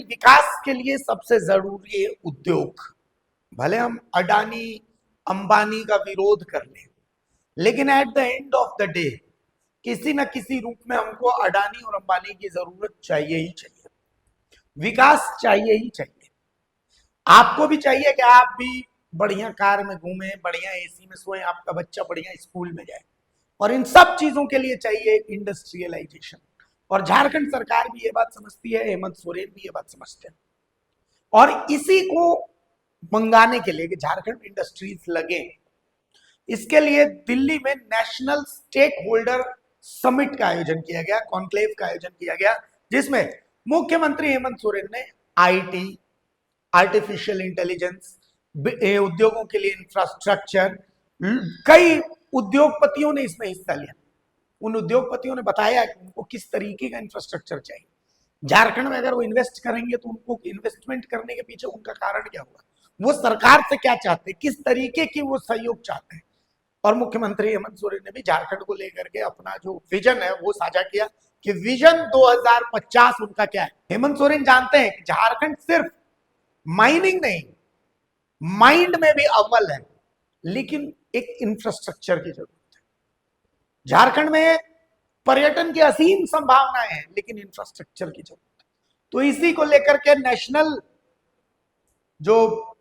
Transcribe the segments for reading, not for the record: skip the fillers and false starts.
विकास के लिए सबसे जरूरी है उद्योग। भले हम अडानी अंबानी का विरोध कर लें, लेकिन at the end of the day किसी न किसी रूप में हमको अडानी और अंबानी की जरूरत चाहिए ही चाहिए, विकास चाहिए ही चाहिए। आपको भी चाहिए कि आप भी बढ़िया कार में घूमें, बढ़िया एसी में सोएं, आपका बच्चा बढ़िया स्कूल में जाए, और इन सब चीजों के लिए चाहिए इंडस्ट्रियलाइजेशन। और झारखंड सरकार भी ये बात समझती है, हेमंत सोरेन भी ये बात समझते हैं, और इसी को मंगाने के लिए कि झारखंड इंडस्ट्रीज लगे, इसके लिए दिल्ली में नेशनल स्टेक होल्डर समिट का आयोजन किया गया, कॉन्क्लेव का आयोजन किया गया, जिसमें मुख्यमंत्री हेमंत सोरेन ने आईटी, आर्टिफिशियल इंटेलिजेंस, उद्योगों के लिए इंफ्रास्ट्रक्चर, कई उद्योगपतियों ने इसमें हिस्सा लिया। उन उद्योगपतियों ने बताया कि उनको किस तरीके का इंफ्रास्ट्रक्चर चाहिए, झारखंड में अगर वो इन्वेस्ट करेंगे तो उनको इन्वेस्टमेंट करने के पीछे उनका कारण क्या होगा, वो सरकार से क्या चाहते हैं, किस तरीके की वो सहयोग चाहते हैं। और मुख्यमंत्री हेमंत सोरेन ने भी झारखंड को लेकर के अपना जो विजन है वो साझा किया कि विजन 2050 उनका क्या है। हेमंत सोरेन जानते हैं कि झारखंड सिर्फ माइनिंग नहीं, माइंड में भी अव्वल है, लेकिन एक इंफ्रास्ट्रक्चर की जरूरत है। झारखंड में पर्यटन की असीम संभावनाएं हैं, लेकिन इंफ्रास्ट्रक्चर की जरूरत है। तो इसी को लेकर के नेशनल जो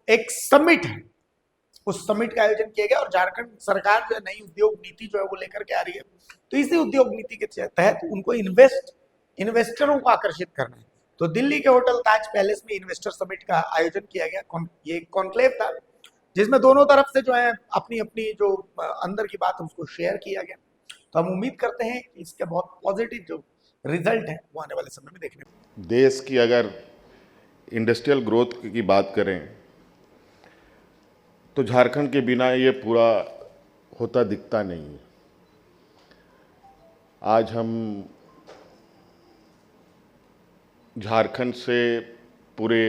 एक समिट है, उस समिट का आयोजन किया गया, और झारखंड सरकार जो है नई उद्योग नीति जो है वो लेकर के आ रही है। तो इसी उद्योग नीति के तहत उनको इन्वेस्टरों को आकर्षित करना है। तो दिल्ली के होटल ताज पैलेस में इन्वेस्टर समिट का आयोजन किया गया। ये कॉन्क्लेव था जिसमें दोनों तरफ से जो है अपनी अपनी जो अंदर की बात उसको शेयर किया गया। तो हम उम्मीद करते हैं कि इसके बहुत पॉजिटिव जो रिजल्ट है वो आने वाले समय में देखने को। देश की अगर इंडस्ट्रियल ग्रोथ की बात करें तो झारखंड के बिना ये पूरा होता दिखता नहीं है। आज हम झारखंड से पूरे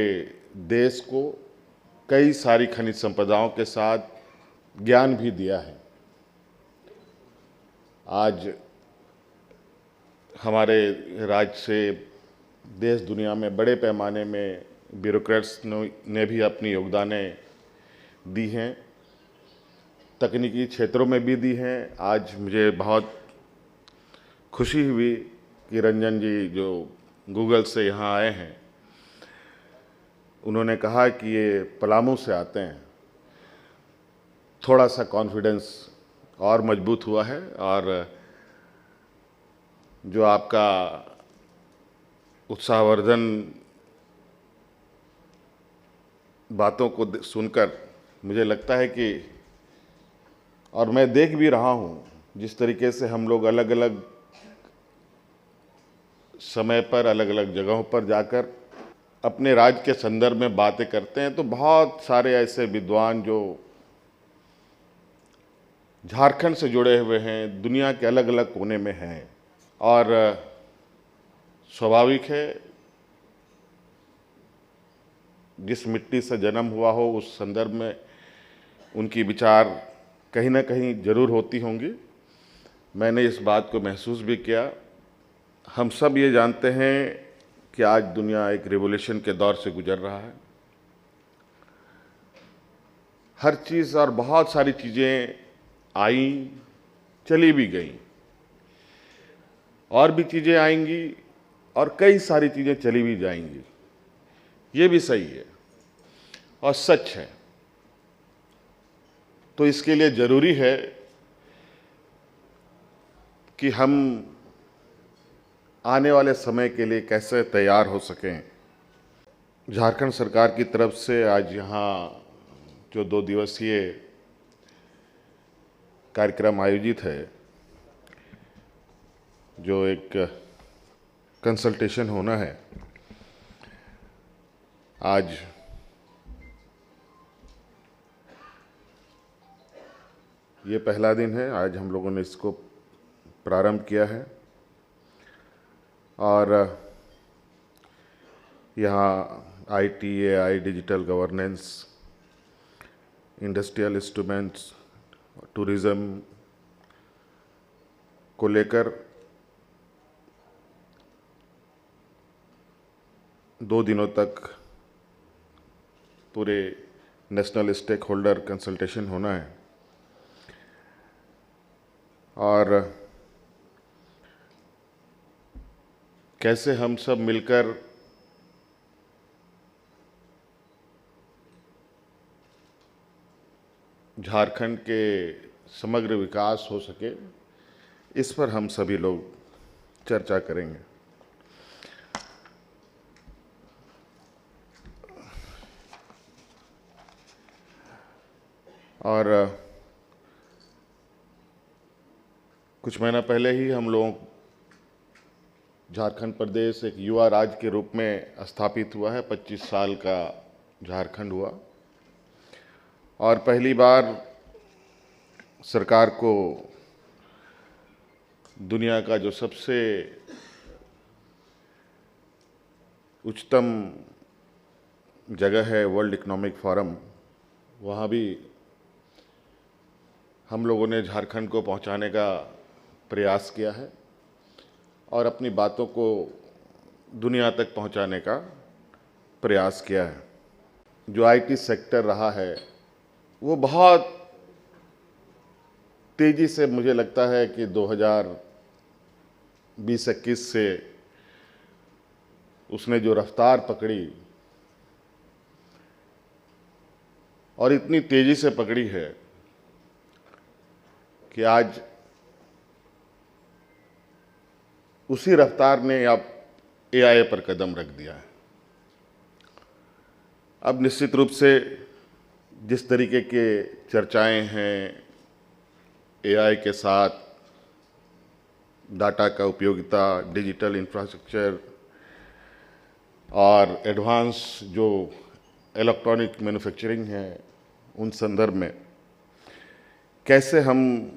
देश को कई सारी खनिज संपदाओं के साथ ज्ञान भी दिया है। आज हमारे राज्य से देश दुनिया में बड़े पैमाने में ब्यूरोक्रेट्स ने भी अपनी योगदानें दी हैं, तकनीकी क्षेत्रों में भी दी हैं। आज मुझे बहुत खुशी हुई कि रंजन जी जो गूगल से यहाँ आए हैं, उन्होंने कहा कि ये पलामू से आते हैं। थोड़ा सा कॉन्फिडेंस और मजबूत हुआ है, और जो आपका उत्साहवर्धन बातों को सुनकर मुझे लगता है कि, और मैं देख भी रहा हूँ जिस तरीके से हम लोग अलग अलग समय पर अलग अलग जगहों पर जाकर अपने राज्य के संदर्भ में बातें करते हैं, तो बहुत सारे ऐसे विद्वान जो झारखंड से जुड़े हुए हैं, दुनिया के अलग अलग कोने में हैं, और स्वाभाविक है जिस मिट्टी से जन्म हुआ हो उस संदर्भ में उनकी विचार कहीं ना कहीं जरूर होती होंगी। मैंने इस बात को महसूस भी किया। हम सब ये जानते हैं कि आज दुनिया एक रिवॉल्यूशन के दौर से गुजर रहा है। हर चीज़ और बहुत सारी चीज़ें आई, चली भी गई, और भी चीज़ें आएंगी, और कई सारी चीज़ें चली भी जाएंगी। ये भी सही है और सच है। तो इसके लिए ज़रूरी है कि हम आने वाले समय के लिए कैसे तैयार हो सकें। झारखंड सरकार की तरफ से आज यहाँ जो 2 दिवसीय कार्यक्रम आयोजित है, जो एक कंसल्टेशन होना है, आज ये पहला दिन है। आज हम लोगों ने इसको प्रारंभ किया है, और यहाँ IT, AI, digital governance, industrial instruments, tourism को लेकर 2 दिनों तक पूरे नेशनल स्टेक होल्डर कंसल्टेशन होना है और कैसे हम सब मिलकर झारखंड के समग्र विकास हो सके, इस पर हम सभी लोग चर्चा करेंगे। और कुछ महीना पहले ही हम लोग झारखंड प्रदेश एक युवा राज्य के रूप में स्थापित हुआ है। 25 साल का झारखंड हुआ और पहली बार सरकार को दुनिया का जो सबसे उच्चतम जगह है वर्ल्ड इकोनॉमिक फोरम, वहाँ भी हम लोगों ने झारखंड को पहुँचाने का प्रयास किया है और अपनी बातों को दुनिया तक पहुँचाने का प्रयास किया है। जो आईटी सेक्टर रहा है वो बहुत तेज़ी से, मुझे लगता है कि 2020-21 से उसने जो रफ्तार पकड़ी और इतनी तेज़ी से पकड़ी है कि आज उसी रफ्तार ने अब एआई पर कदम रख दिया है। अब निश्चित रूप से जिस तरीके के चर्चाएं हैं एआई के साथ, डाटा का उपयोगिता, डिजिटल इंफ्रास्ट्रक्चर और एडवांस जो इलेक्ट्रॉनिक मैन्युफैक्चरिंग है, उन संदर्भ में कैसे हम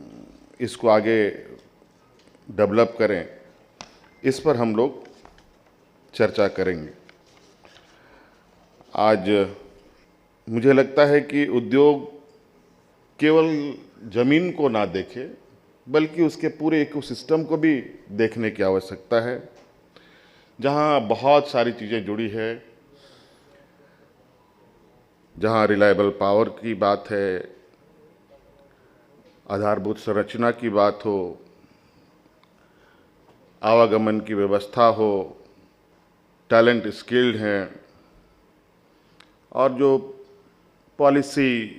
इसको आगे डेवलप करें, इस पर हम लोग चर्चा करेंगे। आज मुझे लगता है कि उद्योग केवल ज़मीन को ना देखे बल्कि उसके पूरे इकोसिस्टम को भी देखने की आवश्यकता है, जहां बहुत सारी चीज़ें जुड़ी है, जहां रिलायबल पावर की बात है, आधारभूत संरचना की बात हो, आवागमन की व्यवस्था हो, टैलेंट स्किल्ड हैं और जो पॉलिसी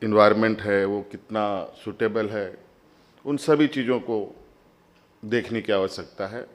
इन्वायरमेंट है वो कितना सूटेबल है, उन सभी चीज़ों को देखने की आवश्यकता है।